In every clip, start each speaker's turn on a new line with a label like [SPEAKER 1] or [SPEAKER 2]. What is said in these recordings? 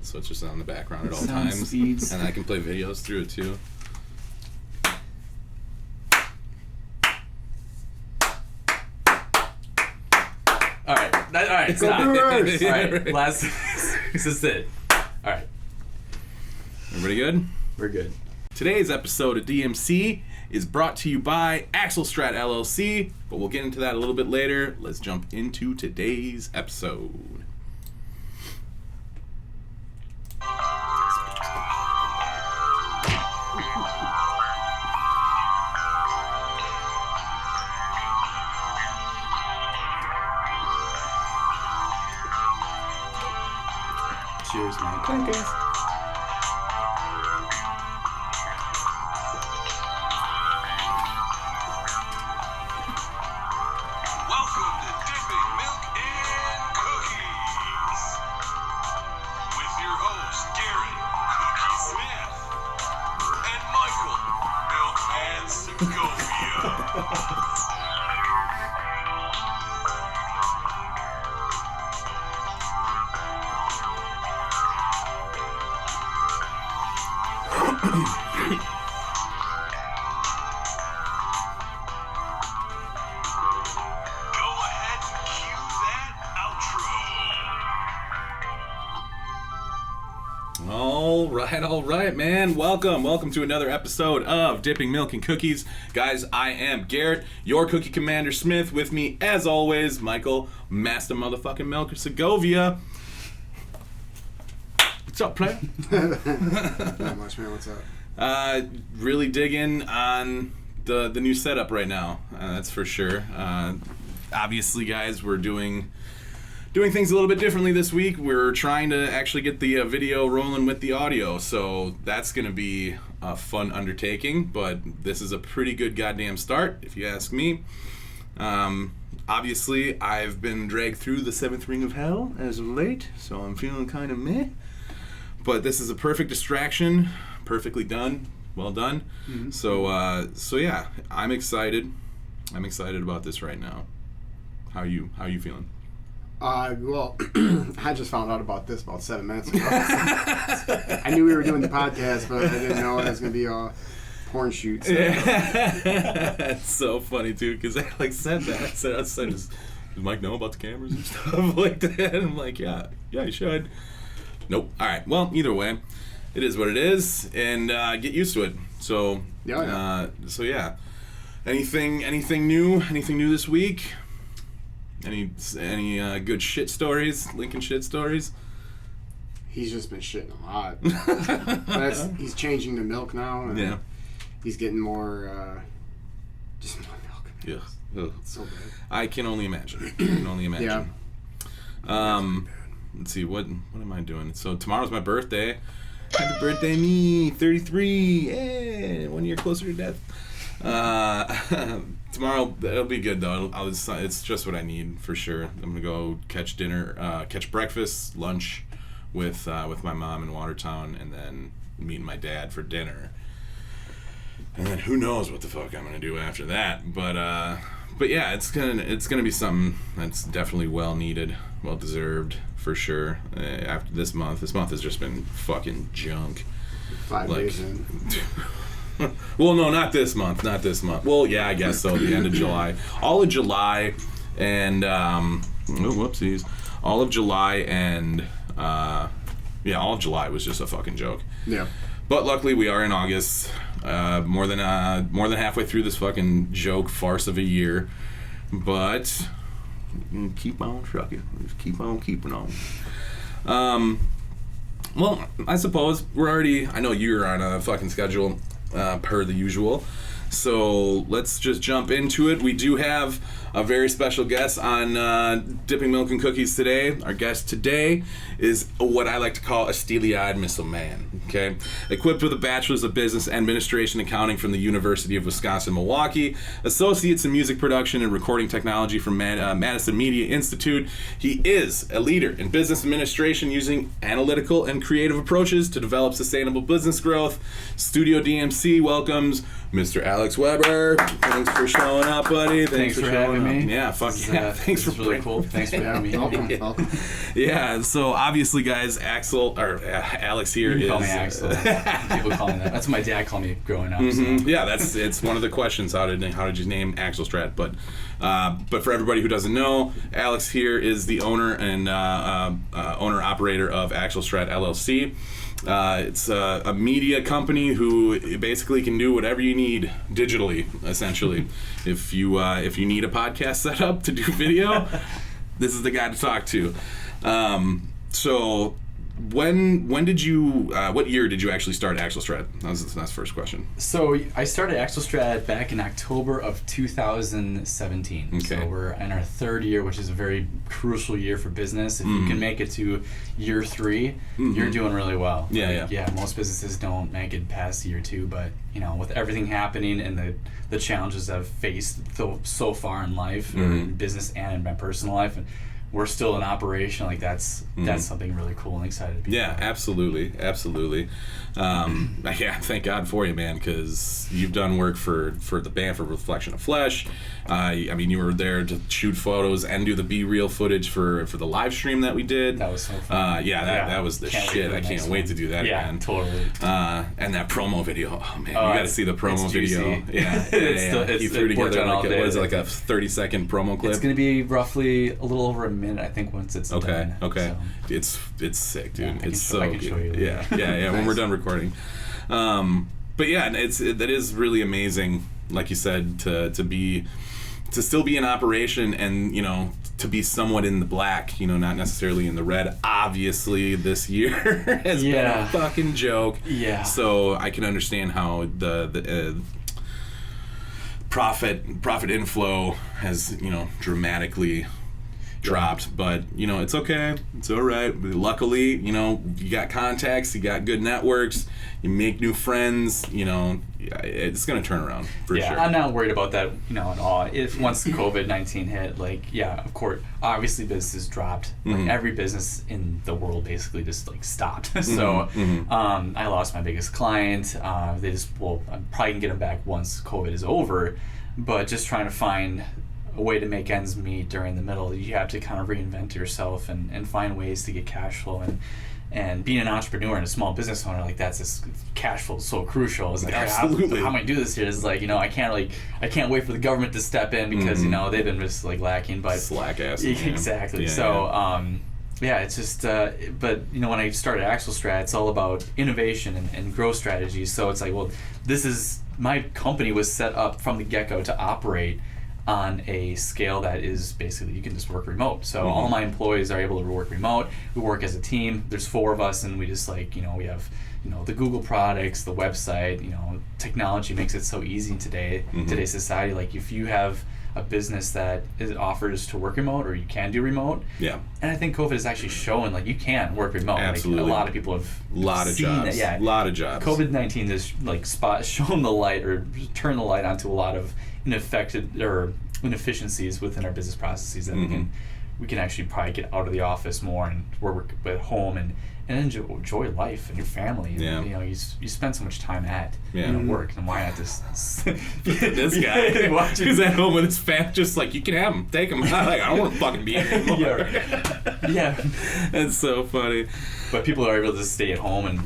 [SPEAKER 1] so it's just on the background at all
[SPEAKER 2] Sound
[SPEAKER 1] times.
[SPEAKER 2] speeds.
[SPEAKER 1] And I can play videos through it too.
[SPEAKER 2] All right, stop. All right, last. This is it. All right,
[SPEAKER 1] Everybody good?
[SPEAKER 2] we're good.
[SPEAKER 1] Today's episode of DMC is brought to you by AxelStrat LLC, but we'll get into that a little bit later. Let's jump into today's episode.
[SPEAKER 2] Cheers, man.
[SPEAKER 3] Welcome to Dipping Milk and Cookies with your hosts Garrett Cookie Smith and Michael Milkman Segovia. Go ahead and cue that outro.
[SPEAKER 1] All right, man. Welcome to another episode of Dipping Milk and Cookies. Guys, I am Garrett, your Cookie Commander Smith. With me, as always, Michael, Master Motherfucking Milker Segovia. What's up, player?
[SPEAKER 4] Not much, man. What's up?
[SPEAKER 1] Really digging on the new setup right now. That's for sure. Obviously, guys, we're doing things a little bit differently this week. We're trying to actually get the video rolling with the audio, so that's going to be a fun undertaking, but this is a pretty good goddamn start, if you ask me. Obviously, I've been dragged through the 7th ring of hell as of late, so I'm feeling kind of meh. But this is a perfect distraction, perfectly done, well done. Mm-hmm. So yeah, I'm excited. I'm excited about this right now. How are you feeling?
[SPEAKER 4] Well, I just found out about this about 7 minutes ago. I knew we were doing the podcast, but I didn't know it was going to be a porn shoot. So.
[SPEAKER 1] Yeah. That's so funny, too, because I said that. I said, does Mike know about the cameras and stuff like that? And I'm like, yeah, you should. Nope. All right. Well, either way, it is what it is, and get used to it. So,
[SPEAKER 4] Yeah.
[SPEAKER 1] Yeah. Anything new? Anything new this week? Any good shit stories? Lincoln shit stories?
[SPEAKER 4] He's just been shitting a lot. But he's changing the milk now. And
[SPEAKER 1] Yeah.
[SPEAKER 4] He's getting more, just more milk.
[SPEAKER 1] Yeah. Ugh.
[SPEAKER 4] It's so bad.
[SPEAKER 1] I can only imagine.
[SPEAKER 4] Yeah.
[SPEAKER 1] Let's see, what am I doing? So tomorrow's my birthday. Happy birthday, me, 33. Hey, 1 year closer to death. Tomorrow it'll be good though. It's just what I need for sure. I'm gonna go catch breakfast, lunch with my mom in Watertown, and then meet my dad for dinner. And then who knows what the fuck I'm gonna do after that. But yeah, it's gonna be something that's definitely well needed, well deserved for sure. After this month has just been fucking junk.
[SPEAKER 4] 5 days in.
[SPEAKER 1] Well, no, not this month. Well, yeah, I guess so. The end of July, all of July, and whoopsies, all of July and all of July was just a fucking joke.
[SPEAKER 4] Yeah.
[SPEAKER 1] But luckily, we are in August, more than halfway through this fucking joke farce of a year. But keep on trucking. Just keep on keeping on. Well, I suppose I know you're on a fucking schedule per the usual. So let's just jump into it. We do have a very special guest on Dipping Milk and Cookies today. Our guest today is what I like to call a steely-eyed missile man. Okay, equipped with a bachelor's of business administration accounting from the University of Wisconsin-Milwaukee, associates in music production and recording technology from Madison Media Institute. He is a leader in business administration using analytical and creative approaches to develop sustainable business growth. Studio DMC welcomes Mr. Alex Weber. Thanks for showing up, buddy.
[SPEAKER 2] Thanks for having me.
[SPEAKER 1] Yeah, fuck yeah. Thanks for
[SPEAKER 2] really cool. Thanks for having me.
[SPEAKER 4] Welcome.
[SPEAKER 1] Yeah, so obviously, guys, Alex here
[SPEAKER 2] You can call me
[SPEAKER 1] is.
[SPEAKER 2] Axel. People call me that. That's what my dad called me growing up. So.
[SPEAKER 1] Yeah, it's one of the questions. How did you name AxelStrat? But for everybody who doesn't know, Alex here is the owner and owner operator of AxelStrat LLC. It's a media company who basically can do whatever you need digitally, essentially. If you need a podcast set up to do video, this is the guy to talk to. So when did you what year did you actually start AxelStrat? That's the first question.
[SPEAKER 2] So I started AxelStrat back in October of 2017.
[SPEAKER 1] Okay.
[SPEAKER 2] So we're in our third year, which is a very crucial year for business. If you can make it to year 3, you're doing really well.
[SPEAKER 1] Yeah.
[SPEAKER 2] Yeah, most businesses don't make it past year 2, but with everything happening and the challenges I've faced so far in life, or in business and in my personal life, and we're still in operation. Like that's something really cool and excited to be.
[SPEAKER 1] Yeah, absolutely. Yeah, thank God for you, man, because you've done work for the band, for Reflection of Flesh. I mean, you were there to shoot photos and do the B-reel footage for the live stream that we did.
[SPEAKER 2] That was so fun.
[SPEAKER 1] That was the shit. I can't wait to do that again.
[SPEAKER 2] Yeah, totally.
[SPEAKER 1] And that promo video. Oh man, you got to see the promo video. Yeah, he threw together like a 30-second promo clip.
[SPEAKER 2] It's gonna be roughly a little over a minute, I think, once it's done.
[SPEAKER 1] Okay.
[SPEAKER 2] So.
[SPEAKER 1] It's sick, dude.
[SPEAKER 2] Yeah,
[SPEAKER 1] It's so
[SPEAKER 2] I can
[SPEAKER 1] good.
[SPEAKER 2] show you.
[SPEAKER 1] Yeah. When we're done recording. But yeah, that is really amazing. Like you said, to still be in operation and to be somewhat in the black, not necessarily in the red. Obviously, this year has been a fucking joke.
[SPEAKER 2] Yeah.
[SPEAKER 1] So I can understand how the profit inflow has dramatically dropped, but it's okay. It's all right. Luckily, you got contacts, you got good networks, you make new friends. It's gonna turn around for sure.
[SPEAKER 2] I'm not worried about that, at all. If once COVID-19 hit, of course, obviously businesses dropped. Like every business in the world basically just stopped. So I lost my biggest client. I'm probably gonna get them back once COVID is over, but just trying to find a way to make ends meet during the middle. You have to kind of reinvent yourself and find ways to get cash flow. And being an entrepreneur and a small business owner, that's just, cash flow is so crucial. It's
[SPEAKER 1] absolutely.
[SPEAKER 2] How am I do this here? It's I can't wait for the government to step in because they've been just lacking. But
[SPEAKER 1] slack ass.
[SPEAKER 2] Exactly.
[SPEAKER 1] Yeah,
[SPEAKER 2] so it's just. But when I started AxelStrat, it's all about innovation and growth strategies. So it's this is my company was set up from the get-go to operate on a scale that is basically you can just work remote. So all my employees are able to work remote. We work as a team. There's 4 of us, and we just we have the Google products, the website. Technology makes it so easy today. Today's society. If you have a business that offers to work remote, or you can do remote.
[SPEAKER 1] Yeah.
[SPEAKER 2] And I think COVID is actually showing you can work remote.
[SPEAKER 1] Absolutely.
[SPEAKER 2] A lot of people have
[SPEAKER 1] a lot of jobs.
[SPEAKER 2] That, yeah.
[SPEAKER 1] A lot of jobs.
[SPEAKER 2] COVID-19 has shown the light or turned the light onto a lot of inefficiencies within our business processes that we can actually probably get out of the office more and work at home and enjoy life and your family. And, you spend so much time at work, and why not just
[SPEAKER 1] this guy who's at home with his family, just you can have him, take him. I don't want to fucking be here anymore.
[SPEAKER 2] Yeah.
[SPEAKER 1] That's so funny.
[SPEAKER 2] But people are able to stay at home and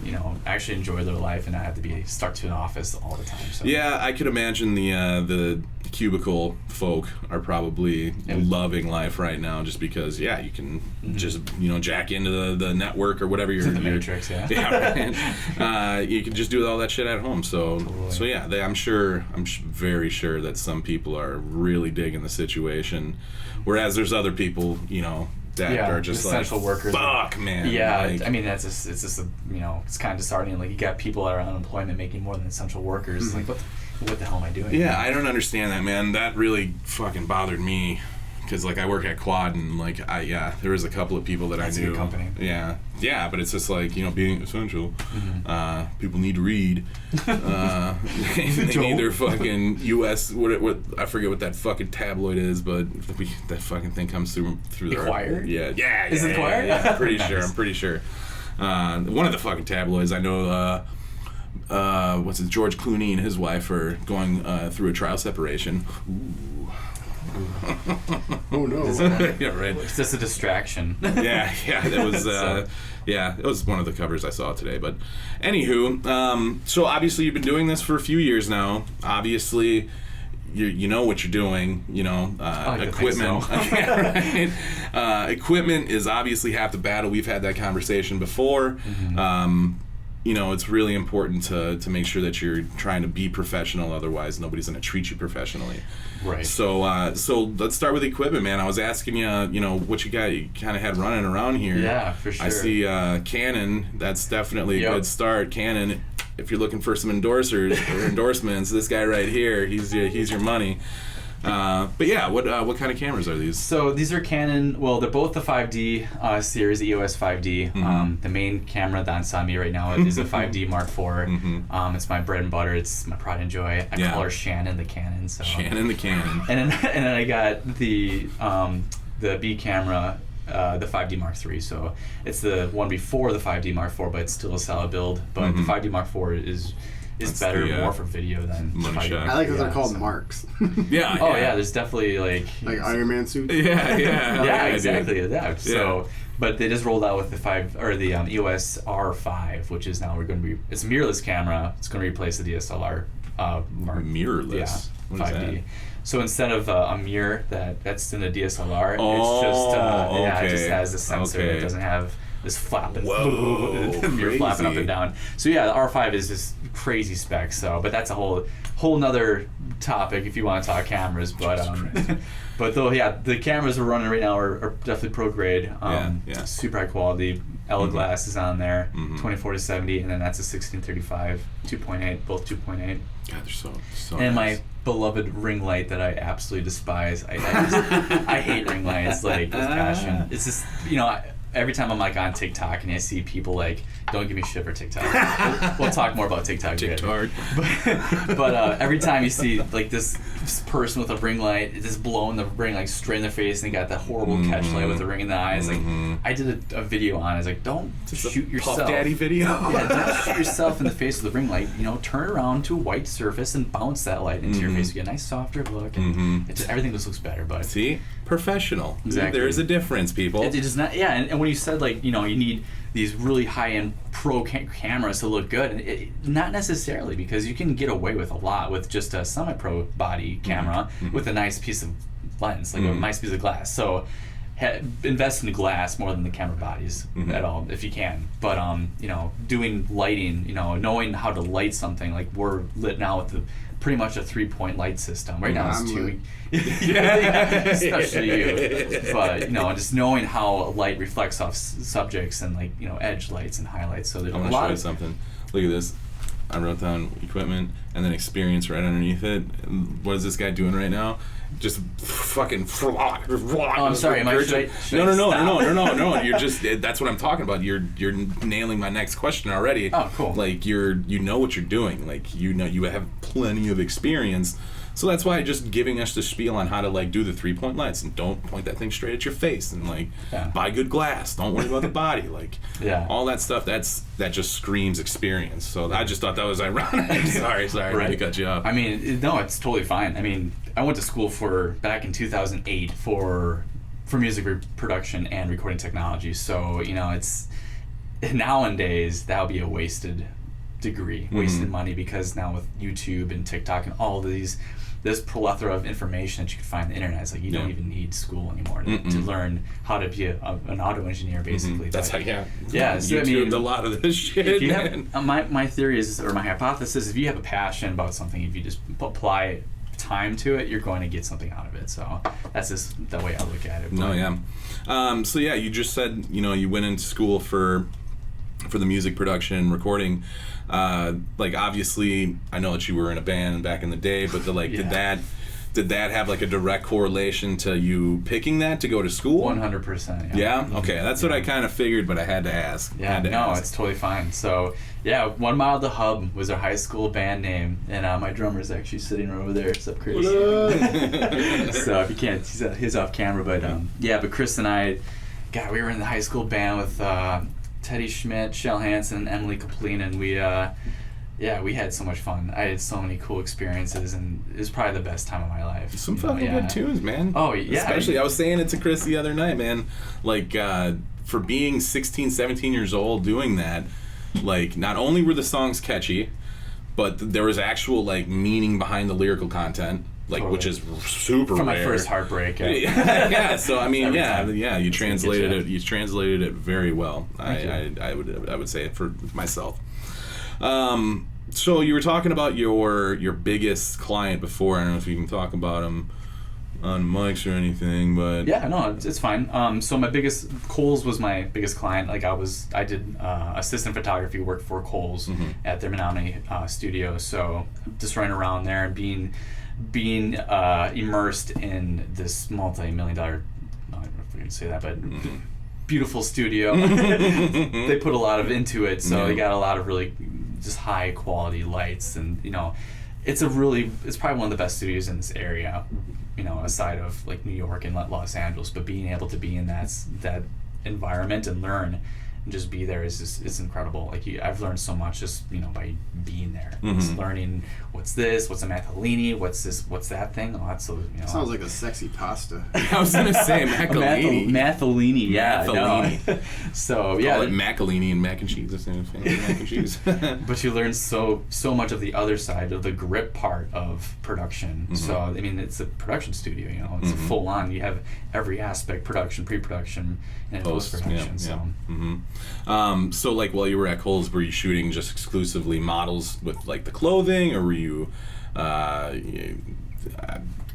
[SPEAKER 2] actually enjoy their life and not have to be stuck to an office all the time. So.
[SPEAKER 1] Yeah, I could imagine the cubicle folk are probably loving life right now, just because you can just jack into the network or whatever you're
[SPEAKER 2] the Matrix.
[SPEAKER 1] You can just do all that shit at home. So totally. So yeah, I'm very sure that some people are really digging the situation, whereas there's other people that are just
[SPEAKER 2] essential workers.
[SPEAKER 1] Fuck, man.
[SPEAKER 2] Yeah, I mean it's just it's kind of disheartening. You got people that are on unemployment making more than essential workers. What the hell am I doing?
[SPEAKER 1] Yeah, I don't understand that, man. That really fucking bothered me because like I work at Quad and like there was a couple of people that
[SPEAKER 2] That's
[SPEAKER 1] I
[SPEAKER 2] a
[SPEAKER 1] knew.
[SPEAKER 2] good company.
[SPEAKER 1] Yeah, but it's just like being essential. People need to read. They need their fucking U.S. What I forget what that fucking tabloid is, but that fucking thing comes through
[SPEAKER 2] The Choir?
[SPEAKER 1] Yeah.
[SPEAKER 2] Is it the Choir?
[SPEAKER 1] Yeah, pretty
[SPEAKER 2] Nice.
[SPEAKER 1] sure. I'm pretty sure. One of the fucking tabloids. I know. What's it? George Clooney and his wife are going through a trial separation.
[SPEAKER 4] Oh no.
[SPEAKER 1] Yeah, right.
[SPEAKER 2] It's just a distraction.
[SPEAKER 1] Yeah, that was
[SPEAKER 2] So-
[SPEAKER 1] it was one of the covers I saw today. But anywho, so obviously you've been doing this for a few years now. Obviously, you know what you're doing.
[SPEAKER 2] like to think
[SPEAKER 1] Equipment.
[SPEAKER 2] so.
[SPEAKER 1] Yeah, right. Equipment is obviously half the battle. We've had that conversation before. It's really important to make sure that you're trying to be professional. Otherwise, nobody's going to treat you professionally.
[SPEAKER 2] Right.
[SPEAKER 1] So let's start with equipment, man. I was asking you, what you kind of had running around here.
[SPEAKER 2] Yeah, for sure.
[SPEAKER 1] I see Canon. That's definitely a
[SPEAKER 2] Yep.
[SPEAKER 1] good start. Canon. If you're looking for some endorsements, this guy right here, he's your money. But yeah, what kind of cameras are these?
[SPEAKER 2] So these are Canon. Well, they're both the 5D series, the EOS 5D. The main camera that's on me right now is a 5D Mark IV. It's my bread and butter. It's my pride and joy. I call her Shannon the Canon. So.
[SPEAKER 1] Shannon the Canon.
[SPEAKER 2] And then I got the B camera, the 5D Mark III. So it's the one before the 5D Mark IV, but it's still a solid build. But the 5D Mark IV is
[SPEAKER 1] That's
[SPEAKER 2] better,
[SPEAKER 1] the,
[SPEAKER 2] more for video than
[SPEAKER 1] money
[SPEAKER 2] 5D.
[SPEAKER 1] shot.
[SPEAKER 4] I like that they're
[SPEAKER 2] Yeah,
[SPEAKER 4] called
[SPEAKER 2] so-
[SPEAKER 4] marks.
[SPEAKER 1] Yeah.
[SPEAKER 2] Oh yeah, there's definitely like
[SPEAKER 4] Iron Man suits.
[SPEAKER 1] Yeah.
[SPEAKER 2] yeah,
[SPEAKER 1] dude.
[SPEAKER 2] exactly. Yeah. So, but they just rolled out with the EOS R5, which is now it's a mirrorless camera. It's going to replace the DSLR Mark.
[SPEAKER 1] Mirrorless.
[SPEAKER 2] Yeah,
[SPEAKER 1] What is
[SPEAKER 2] 5D.
[SPEAKER 1] that?
[SPEAKER 2] So instead of a mirror that's in a DSLR,
[SPEAKER 1] Oh,
[SPEAKER 2] it just
[SPEAKER 1] okay.
[SPEAKER 2] has a sensor.
[SPEAKER 1] Okay.
[SPEAKER 2] It doesn't have this flapping.
[SPEAKER 1] Whoa,
[SPEAKER 2] You're flapping up
[SPEAKER 1] crazy.
[SPEAKER 2] and down. So yeah, the R5 is just crazy specs. So, but that's a whole nother topic if you want to talk cameras. But but though the cameras we're running right now are definitely pro grade.
[SPEAKER 1] Yeah.
[SPEAKER 2] Super high quality. Ella Glass is on there, 24-70, and then that's a 16-35, 2.8, both 2.8.
[SPEAKER 1] God, they're so
[SPEAKER 2] And
[SPEAKER 1] nice.
[SPEAKER 2] my beloved ring light that I absolutely despise. I hate ring lights like with passion. It's just every time I'm like on TikTok and I see people like, don't give me shit for TikTok. We'll talk more about TikTok.
[SPEAKER 1] TikTok.
[SPEAKER 2] But every time you see like this person with a ring light, just blowing the ring like straight in their face, and they got that horrible catch light with the ring in the eyes. Like I did a video on it. It's like, don't shoot yourself.
[SPEAKER 1] Puff Daddy video.
[SPEAKER 2] Yeah, don't shoot yourself in the face with the ring light. Turn around to a white surface and bounce that light into your face. You get a nice softer look, and everything just looks better. But
[SPEAKER 1] See, professional.
[SPEAKER 2] Exactly.
[SPEAKER 1] There is a difference, people.
[SPEAKER 2] it is not. Yeah, and when you said like you need these really high-end pro cameras to look good, and not necessarily, because you can get away with a lot with just a semi-pro body camera with a nice piece of lens, like a nice piece of glass. So invest in the glass more than the camera bodies at all if you can. But doing lighting, knowing how to light something, like we're lit now with pretty much a 3-point light system. Right now it's 2. Yeah, especially you. But just knowing how light reflects off subjects and edge lights and highlights. So there's
[SPEAKER 1] I'm
[SPEAKER 2] a
[SPEAKER 1] gonna
[SPEAKER 2] lot
[SPEAKER 1] show you
[SPEAKER 2] of
[SPEAKER 1] something. Look at this. I wrote down equipment and then experience right underneath it. And what is this guy doing right now? Just fucking. Oh,
[SPEAKER 2] I'm sorry. Should I
[SPEAKER 1] No. You're just. That's what I'm talking about. You're nailing my next question already.
[SPEAKER 2] Oh, cool.
[SPEAKER 1] Like you know what you're doing. Like you have plenty of experience. So that's why just giving us the spiel on how to do the 3-point lights, and don't point that thing straight at your face, and buy good glass. Don't worry about the body. All that stuff. That just screams experience. So I just thought that was ironic. sorry,
[SPEAKER 2] Right.
[SPEAKER 1] to cut you off.
[SPEAKER 2] I mean, no, it's totally fine. I mean, I went to school back in 2008 for music production and recording technology. So it's nowadays that would be a wasted degree, wasted money, because now with YouTube and TikTok and all this plethora of information that you can find on the internet, it's like you don't even need school anymore to learn how to be an auto engineer, basically.
[SPEAKER 1] That's
[SPEAKER 2] But,
[SPEAKER 1] how.
[SPEAKER 2] Yeah, so,
[SPEAKER 1] YouTubed a lot of this shit.
[SPEAKER 2] if you
[SPEAKER 1] man.
[SPEAKER 2] have, my theory is, or my hypothesis, if you have a passion about something, if you just apply time to it, you're going to get something out of it. So that's just the way I look at it.
[SPEAKER 1] No, yeah. So yeah, you just said you went into school for the music production and recording. Obviously, I know that you were in a band back in the day, but did that have like a direct correlation to you picking that to go to school?
[SPEAKER 2] 100%.
[SPEAKER 1] Yeah? Okay, that's what I kind of figured, but I had to ask.
[SPEAKER 2] Yeah, it's totally fine. So, yeah, 1 Mile to Hub was our high school band name, and my drummer's actually sitting right over there. What's up, Chris? So, if you can't, he's off camera, but but Chris and I, God, we were in the high school band with Teddy Schmidt, Shell Hansen, and Emily Kaplan, and we had so much fun. I had so many cool experiences, and it was probably the best time of my life.
[SPEAKER 1] Some fucking good tunes, man.
[SPEAKER 2] Oh, yeah.
[SPEAKER 1] Especially, I was saying it to Chris the other night, man. Like, for being 16, 17 years old doing that, like, not only were the songs catchy, but there was actual, like, meaning behind the lyrical content. Like, totally. Which is super
[SPEAKER 2] from
[SPEAKER 1] rare.
[SPEAKER 2] My first heartbreak.
[SPEAKER 1] Yeah. So I mean, you translated it. You translated it very well. I would say it for myself. So you were talking about your biggest client before. I don't know if you can talk about them on mics or anything, but
[SPEAKER 2] yeah, no, it's fine. So my biggest Kohl's was my biggest client. Like I did assistant photography work for Kohl's at their Menominee studio. So just running around there and being immersed in this multi-million-dollar, no, I don't know if we can say that, but beautiful studio. They put a lot of into it, so they got a lot of really just high quality lights, and it's probably one of the best studios in this area, aside of like New York and Los Angeles. But being able to be in that environment and learn and just be there is incredible. Like I've learned so much just by being there. Just learning what's this, what's a mathellini, what's this, what's that thing. Oh, that's
[SPEAKER 4] sounds like a sexy pasta.
[SPEAKER 1] I was gonna say mathellini.
[SPEAKER 2] Mathellini, yeah.
[SPEAKER 1] Mathellini.
[SPEAKER 2] No. So yeah,
[SPEAKER 1] call it macaroni and mac and cheese. The same thing. Mac and cheese.
[SPEAKER 2] But you learn so much of the other side of the grip part of production. So I mean, it's a production studio. It's full on. You have every aspect: production, pre-production, and post-production.
[SPEAKER 1] So like while you were at Kohl's, were you shooting just exclusively models with like the clothing, or were you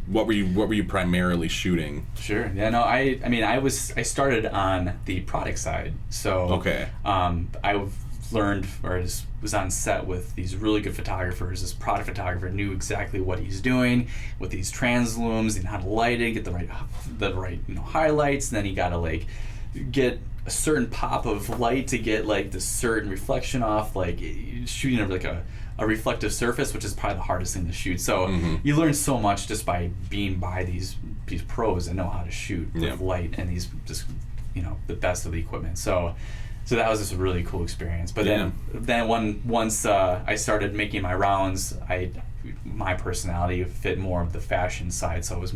[SPEAKER 1] what were you primarily shooting?
[SPEAKER 2] Sure. Yeah, no, I started on the product side. So I learned or was on set with these really good photographers. This product photographer knew exactly what he's doing with these trans looms and how to light it, get the right highlights, and then he got to like get a certain pop of light to get like the certain reflection off, like shooting of like a reflective surface, which is probably the hardest thing to shoot. So you learn so much just by being by these pros that know how to shoot with light and these just the best of the equipment. So that was just a really cool experience. But then once I started making my rounds, my personality fit more of the fashion side. So I was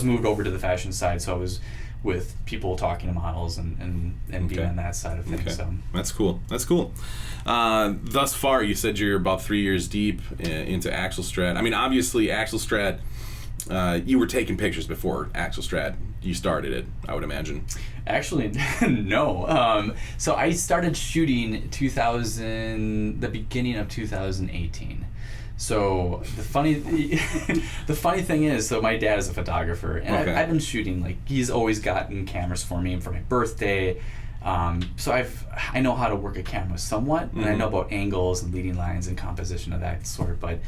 [SPEAKER 2] moved over to the fashion side. So I was with people talking to models and being on that side of things.
[SPEAKER 1] Okay.
[SPEAKER 2] So
[SPEAKER 1] That's cool. Thus far, you said you're about 3 years deep into AxelStrat. I mean, obviously, AxelStrat, you were taking pictures before AxelStrat. You started it, I would imagine.
[SPEAKER 2] Actually, no. So I started shooting the beginning of 2018. So the funny thing is, so my dad is a photographer, and I've been shooting, like, he's always gotten cameras for me for my birthday. So I know how to work a camera somewhat, and I know about angles and leading lines and composition of that sort. But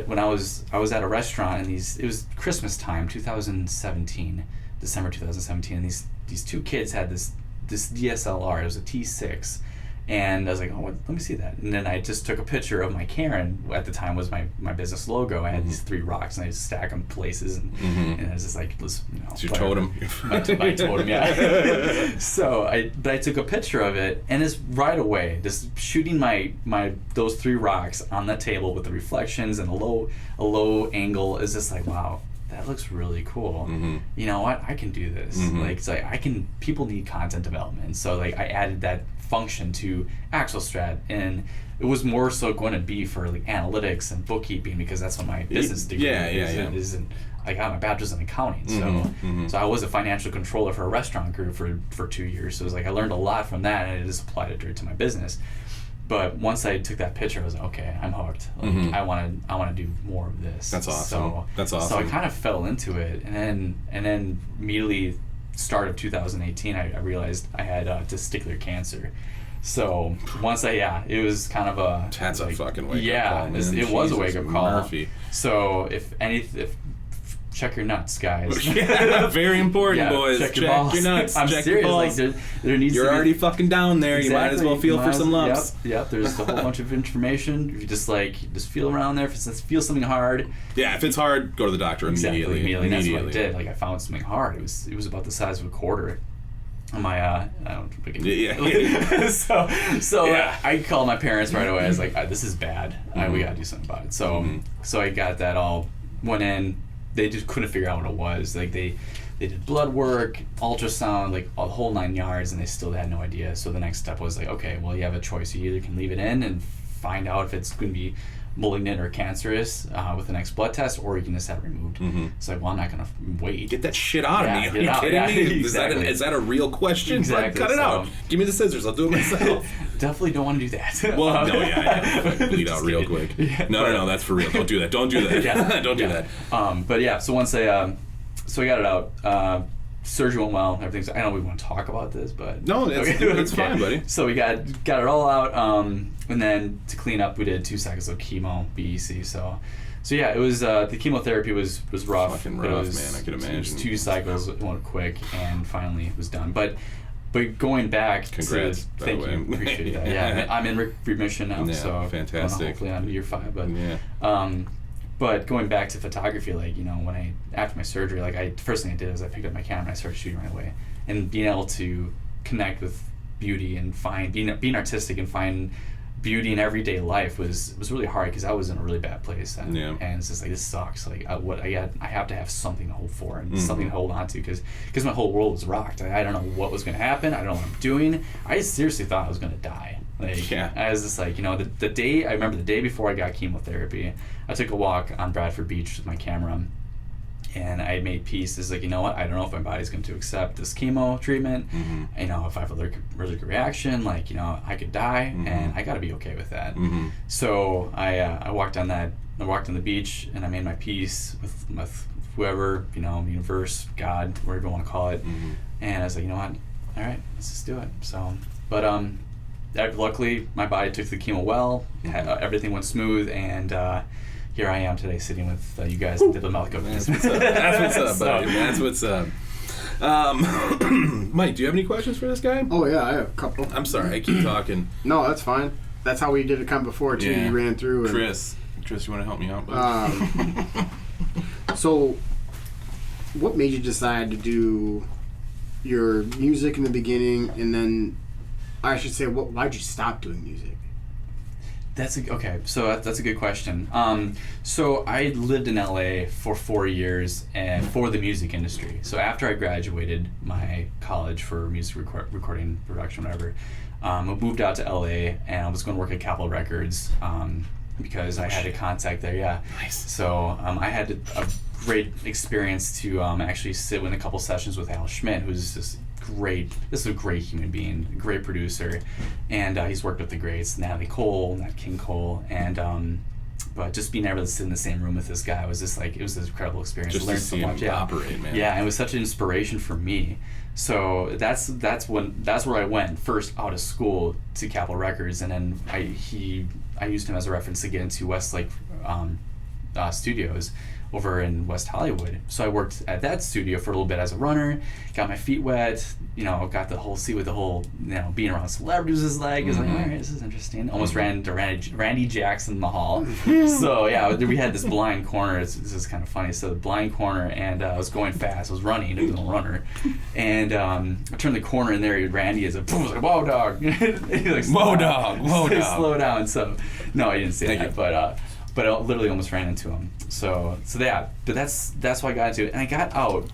[SPEAKER 2] when I was at a restaurant, and it was Christmas time, 2017, December 2017, and these two kids had this DSLR. It was a T6. And I was like, oh, let me see that. And then I just took a picture of my Karen. At the time was my business logo. I had these 3 rocks, and I just stack them places, and I was just like, let's,
[SPEAKER 1] it's your totem.
[SPEAKER 2] My totem, yeah. So I took a picture of it, and it's right away, just shooting those 3 rocks on the table with the reflections and a low angle is just like, wow, that looks really cool. You know what? I can do this. Like, it's like people need content development. So like I added that function to AxelStrat, and it was more so going to be for like analytics and bookkeeping, because that's what my business degree is. And I got my bachelor's in accounting, so I was a financial controller for a restaurant group for 2 years. So it was like I learned a lot from that, and I just applied it directly to my business. But once I took that picture, I was like, okay, I'm hooked. Like, I want to do more of this.
[SPEAKER 1] That's awesome.
[SPEAKER 2] So I kind of fell into it, and then immediately, start of 2018, I realized I had testicular cancer. So once it was kind of a...
[SPEAKER 1] That's a fucking wake-up call.
[SPEAKER 2] It was a wake-up call.
[SPEAKER 1] Murphy.
[SPEAKER 2] So if check your nuts, guys.
[SPEAKER 1] Yeah, very important, boys.
[SPEAKER 2] Check your balls.
[SPEAKER 1] nuts.
[SPEAKER 2] I'm
[SPEAKER 1] check
[SPEAKER 2] serious.
[SPEAKER 1] your balls.
[SPEAKER 2] Like there needs
[SPEAKER 1] You're
[SPEAKER 2] to be,
[SPEAKER 1] already fucking down there.
[SPEAKER 2] exactly.
[SPEAKER 1] You might as well feel for some lumps.
[SPEAKER 2] Yep. There's a whole bunch of information. If you just feel around there. If it feels something hard.
[SPEAKER 1] Yeah, if it's hard, go to the doctor immediately.
[SPEAKER 2] Immediately. That's what I did. Like I found something hard. It was about the size of a quarter. On my I don't
[SPEAKER 1] Yeah.
[SPEAKER 2] so
[SPEAKER 1] Yeah.
[SPEAKER 2] I called my parents right away. I was like, this is bad. We gotta do something about it. So so I got that all, went in. They just couldn't figure out what it was. Like they did blood work, ultrasound, like the whole 9 yards, and they still had no idea. So the next step was like, okay, well you have a choice. You either can leave it in and find out if it's going to be malignant or cancerous with the next blood test, or you can just have it removed. It's like, well, I'm not gonna wait.
[SPEAKER 1] Get that shit out of me. Are
[SPEAKER 2] get
[SPEAKER 1] you
[SPEAKER 2] out.
[SPEAKER 1] kidding me?
[SPEAKER 2] Exactly.
[SPEAKER 1] Is that a real question?
[SPEAKER 2] Exactly.
[SPEAKER 1] Cut it
[SPEAKER 2] So-
[SPEAKER 1] out. Give me the scissors. I'll do it myself.
[SPEAKER 2] Definitely don't want to do that.
[SPEAKER 1] Well, no, yeah. Bleed out real quick.
[SPEAKER 2] Yeah.
[SPEAKER 1] No, that's for real. Don't do that. Don't do that.
[SPEAKER 2] Yeah.
[SPEAKER 1] Don't do that.
[SPEAKER 2] But yeah, so once I got it out. Surgery went well. Everything's. I know we want to talk about this, but
[SPEAKER 1] No, it's fine, buddy.
[SPEAKER 2] So we got it all out, and then to clean up, we did 2 cycles of chemo, BEC. So yeah, it was the chemotherapy was rough.
[SPEAKER 1] Fucking
[SPEAKER 2] but it
[SPEAKER 1] rough,
[SPEAKER 2] was,
[SPEAKER 1] man. I could
[SPEAKER 2] it was
[SPEAKER 1] imagine.
[SPEAKER 2] 2 cycles, it went quick, and finally it was done. But going back
[SPEAKER 1] Congrats,
[SPEAKER 2] to
[SPEAKER 1] by
[SPEAKER 2] thank
[SPEAKER 1] the
[SPEAKER 2] you,
[SPEAKER 1] way.
[SPEAKER 2] appreciate that. Yeah, I'm in remission now,
[SPEAKER 1] Yeah,
[SPEAKER 2] so
[SPEAKER 1] fantastic.
[SPEAKER 2] Hopefully on year 5, but
[SPEAKER 1] Yeah.
[SPEAKER 2] But going back to photography, like, when after my surgery, like first thing I did is I picked up my camera and I started shooting right away, and being able to connect with beauty and being artistic and find beauty in everyday life was really hard, because I was in a really bad place, and it's just like, this sucks. Like I have to have something to hold for and something to hold on to, because my whole world was rocked. I don't know what was going to happen. I don't know what I'm doing. I seriously thought I was going to die. Like, I was just like, the day, I remember the day before I got chemotherapy, I took a walk on Bradford Beach with my camera, and I made peace. It's like, you know what, I don't know if my body's going to accept this chemo treatment. If I have a allergic reaction, like, I could die, and I got to be okay with that. So I walked on the beach, and I made my peace with whoever, universe, God, whatever you want to call it. And I was like, you know what, all right, let's just do it. So, but luckily my body took the chemo well. Everything went smooth, and here I am today, sitting with you guys at the Malco.
[SPEAKER 1] That's what's up. That's what's up, buddy. That's what's up. Mike, do you have any questions for this guy?
[SPEAKER 4] Oh yeah, I have a couple.
[SPEAKER 1] I'm sorry, I keep talking.
[SPEAKER 4] No, that's fine. That's how we did it kind of before too.
[SPEAKER 1] Yeah.
[SPEAKER 4] You ran through. And,
[SPEAKER 1] Chris, you want to help me out? Buddy?
[SPEAKER 4] So, what made you decide to do your music in the beginning, and then, I should say, why'd you stop doing music?
[SPEAKER 2] Okay, so that's a good question. So I lived in LA for 4 years and for the music industry. So after I graduated my college for music recording, production, whatever, I moved out to LA, and I was going to work at Capitol Records because I had a contact there. Yeah.
[SPEAKER 1] Nice.
[SPEAKER 2] So I had a great experience to actually sit in a couple sessions with Al Schmidt, who's this is a great human being, a great producer, and he's worked with the greats, Natalie Cole, Nat King Cole, and but just being able to sit in the same room with this guy was just like, it was an incredible experience.
[SPEAKER 1] Just
[SPEAKER 2] I learned
[SPEAKER 1] to see
[SPEAKER 2] so much.
[SPEAKER 1] him operate, man.
[SPEAKER 2] Yeah, and it was such an inspiration for me. So that's where I went first out of school, to Capitol Records, and then I used him as a reference to get into Westlake Studios over in West Hollywood. So I worked at that studio for a little bit as a runner, got my feet wet, got the whole seat with the whole, being around celebrities was like, it's like, all right, this is interesting. Almost ran into Randy Jackson in the hall. So yeah, we had this blind corner. This is kind of funny. So the blind corner, and I was going fast. I was running, I was a runner. And I turned the corner, and there Randy is like, whoa, dog. He's like,
[SPEAKER 1] Whoa, dog. Whoa, dog.
[SPEAKER 2] Slow down. So no, I didn't say
[SPEAKER 1] Thank
[SPEAKER 2] that,
[SPEAKER 1] you.
[SPEAKER 2] but I literally almost ran into him. So yeah, but that's why I got into it. And I got out,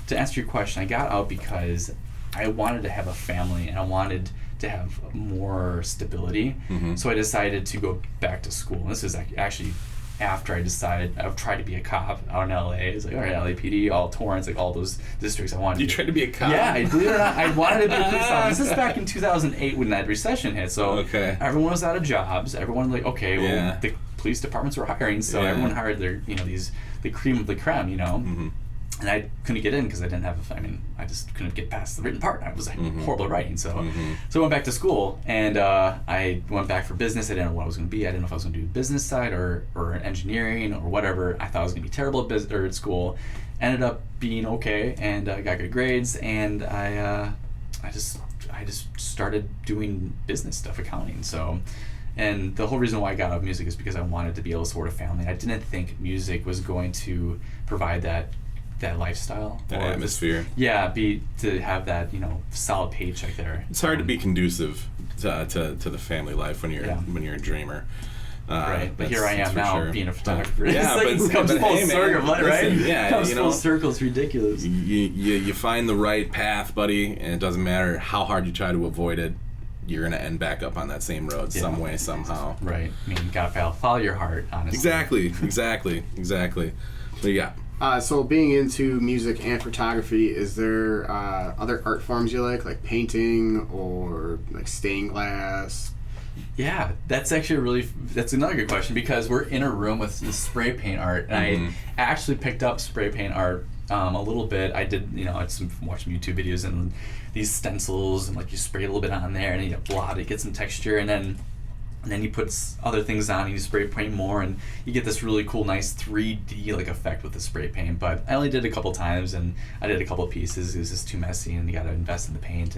[SPEAKER 2] to answer your question, I got out because I wanted to have a family, and I wanted to have more stability. So I decided to go back to school. And this is actually after I decided I've tried to be a cop out in LA. It's like, all right, LAPD, all Torrance, like all those districts I wanted.
[SPEAKER 1] You tried to be a cop?
[SPEAKER 2] Yeah, believe it or not, I wanted to be a police officer. This is back in 2008 when that recession hit. So everyone was out of jobs. Everyone like, okay, well, the police departments were hiring, so everyone hired their, the cream of the creme, And I couldn't get in because I didn't have, I just couldn't get past the written part. I was like horrible at writing. So I went back to school, and I went back for business. I didn't know what I was going to be. I didn't know if I was going to do business side or engineering or whatever. I thought I was going to be terrible at school. ended up being okay, and got good grades, and I just started doing business stuff, accounting. So, and the whole reason why I got out of music is because I wanted to be able to support a family. I didn't think music was going to provide that lifestyle,
[SPEAKER 1] That
[SPEAKER 2] or
[SPEAKER 1] atmosphere.
[SPEAKER 2] to have that solid paycheck there.
[SPEAKER 1] It's hard to be conducive to the family life when you're a dreamer.
[SPEAKER 2] Right, but here I
[SPEAKER 1] that's
[SPEAKER 2] am
[SPEAKER 1] for
[SPEAKER 2] now
[SPEAKER 1] sure.
[SPEAKER 2] being a photographer.
[SPEAKER 1] Yeah,
[SPEAKER 2] it comes full
[SPEAKER 1] hey, man,
[SPEAKER 2] circle, right?
[SPEAKER 1] listen, yeah,
[SPEAKER 2] comes full circle. It's ridiculous.
[SPEAKER 1] You find the right path, buddy, and it doesn't matter how hard you try to avoid it. You're gonna end back up on that same road some way, somehow.
[SPEAKER 2] Right. I mean, you gotta follow your heart, honestly.
[SPEAKER 1] Exactly. What do you got?
[SPEAKER 4] So being into music and photography, is there other art forms you like painting or like stained glass?
[SPEAKER 2] Yeah, that's actually that's another good question, because we're in a room with the spray paint art, and I actually picked up spray paint art a little bit. I did, I'd watch some YouTube videos and these stencils, and like you spray a little bit on there, and you blot it, get some texture, and then you put other things on, and you spray paint more, and you get this really cool, nice 3D like effect with the spray paint. But I only did it a couple times, and I did a couple of pieces. It was just too messy, and you got to invest in the paint.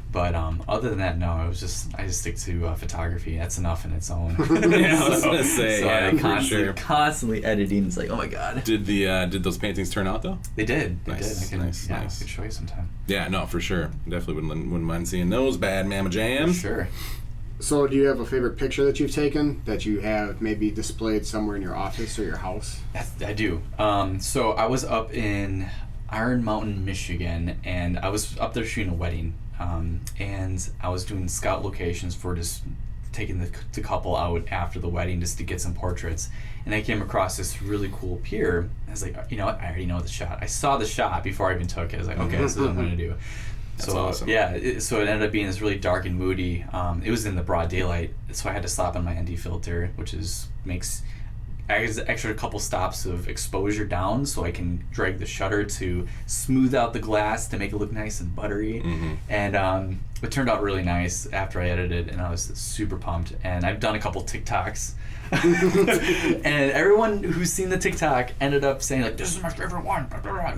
[SPEAKER 2] But other than that, no. I just stick to photography. That's enough in its own.
[SPEAKER 1] Yeah, I was gonna say, yeah,
[SPEAKER 2] I
[SPEAKER 5] constantly editing. It's like, oh my god.
[SPEAKER 1] Did those paintings turn out though?
[SPEAKER 2] They did.
[SPEAKER 1] Nice, nice.
[SPEAKER 2] I could show you sometime.
[SPEAKER 1] Yeah, no, for sure. Definitely wouldn't mind seeing those bad mama jams.
[SPEAKER 2] Sure.
[SPEAKER 4] So do you have a favorite picture that you've taken that you have maybe displayed somewhere in your office or your house?
[SPEAKER 2] I do. So I was up in Iron Mountain, Michigan, and I was up there shooting a wedding. And I was doing scout locations for just taking the couple out after the wedding just to get some portraits. And I came across this really cool pier. I was like, you know what? I already know the shot. I saw the shot before I even took it. I was like, okay, this is what I'm going to do.
[SPEAKER 1] That's
[SPEAKER 2] so
[SPEAKER 1] awesome.
[SPEAKER 2] Yeah, so it ended up being this really dark and moody. It was in the broad daylight, so I had to slap on my ND filter, which makes extra couple stops of exposure down, so I can drag the shutter to smooth out the glass to make it look nice and buttery. And it turned out really nice after I edited, and I was super pumped. And I've done a couple TikToks. And everyone who's seen the TikTok ended up saying like, this is my favorite one.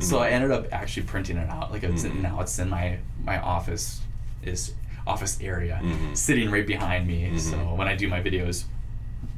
[SPEAKER 2] So I ended up actually printing it out. Like now it's in my office area, sitting right behind me. So when I do my videos,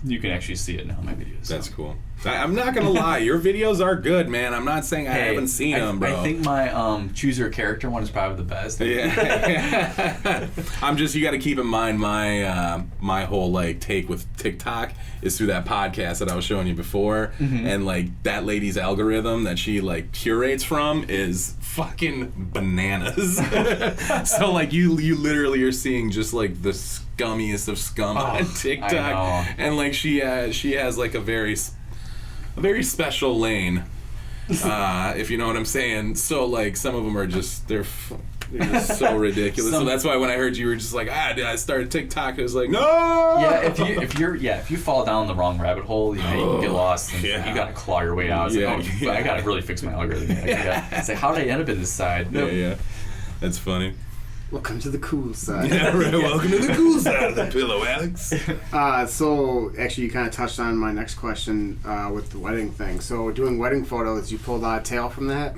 [SPEAKER 2] you can actually see it now in my videos.
[SPEAKER 1] That's cool. I'm not gonna lie, your videos are good, man. I'm not saying I haven't seen them, bro.
[SPEAKER 2] I think my choose your character one is probably the best.
[SPEAKER 1] Yeah. You got to keep in mind my whole like take with TikTok is through that podcast that I was showing you before, and like that lady's algorithm that she like curates from is fucking bananas. So like you literally are seeing just like the scummiest of scum on TikTok, and like she has like a very special lane, if you know what I'm saying. So like some of them are just they're just so ridiculous. So that's why when I heard you were just like, did I start TikTok? I was like, no.
[SPEAKER 2] Yeah, if you fall down the wrong rabbit hole, you can get lost, and you gotta claw your way out. It's I gotta really fix my algorithm. It's like, how did I end up in this side?
[SPEAKER 1] Yeah, that's funny.
[SPEAKER 4] Welcome to the cool side.
[SPEAKER 1] Yeah, right. Welcome to the cool side of the pillow, Alex.
[SPEAKER 4] So actually, you kind of touched on my next question with the wedding thing. So doing wedding photos, you pulled out a tail from that?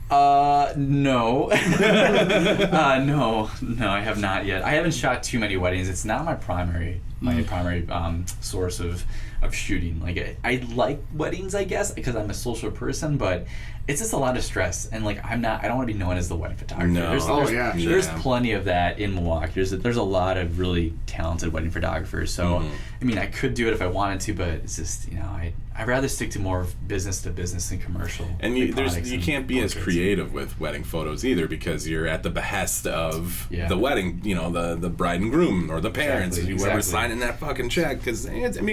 [SPEAKER 2] No. No, I have not yet. I haven't shot too many weddings. It's not my primary source of shooting. Like I like weddings, I guess, because I'm a social person, but it's just a lot of stress, and like I don't want to be known as the wedding photographer.
[SPEAKER 1] No.
[SPEAKER 2] There's plenty of that in Milwaukee. There's a lot of really talented wedding photographers. So I mean, I could do it if I wanted to, but it's just I'd rather stick to more of business to business and commercial.
[SPEAKER 1] And you can't be as creative with wedding photos either, because you're at the behest of the wedding, the bride and groom or the parents, whoever's signing that fucking check. Because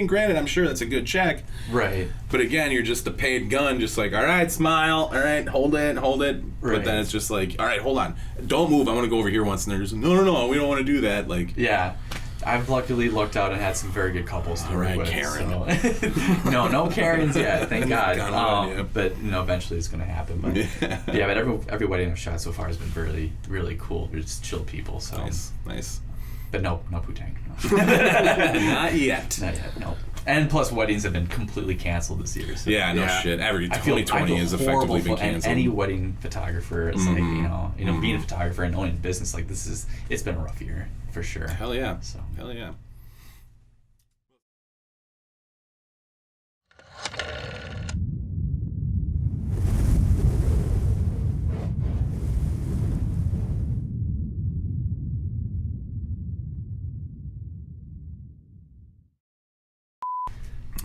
[SPEAKER 1] granted, I'm sure that's a good check,
[SPEAKER 2] right?
[SPEAKER 1] But again, you're just a paid gun, just like, all right, smile, all right, hold it.
[SPEAKER 2] Right.
[SPEAKER 1] But then it's just like, all right, hold on, don't move. I want to go over here once, and they're just no, we don't want to do that. Like,
[SPEAKER 2] yeah. I've luckily lucked out and had some very good couples to work with.
[SPEAKER 1] Karen.
[SPEAKER 2] So. No Karens yet, thank God. But eventually it's going to happen. But but every wedding I've shot so far has been really, really cool. We're just chill people. So
[SPEAKER 1] nice.
[SPEAKER 2] But no Putang.
[SPEAKER 1] Not yet.
[SPEAKER 2] Not yet. No. And plus, weddings have been completely canceled this year. So
[SPEAKER 1] Yeah, no
[SPEAKER 4] Yeah.
[SPEAKER 1] shit. Every
[SPEAKER 2] I feel
[SPEAKER 1] 2020 has effectively been
[SPEAKER 2] and
[SPEAKER 1] canceled.
[SPEAKER 2] any wedding photographer, it's like being a photographer and owning a business like this it's been a rough year for sure.
[SPEAKER 1] Hell yeah.
[SPEAKER 2] So
[SPEAKER 1] Hell yeah.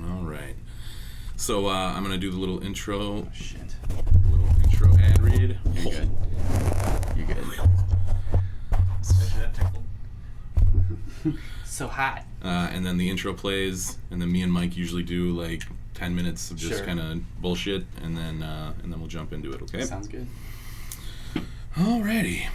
[SPEAKER 1] All right. So I'm gonna do the little intro,
[SPEAKER 2] shit.
[SPEAKER 1] ad read.
[SPEAKER 2] You're good. You're good. So hot.
[SPEAKER 1] And then the intro plays, and then me and Mike usually do like 10 minutes of just
[SPEAKER 2] Sure.
[SPEAKER 1] kind of bullshit, and then we'll jump into it. Okay.
[SPEAKER 2] Sounds good.
[SPEAKER 1] Alrighty.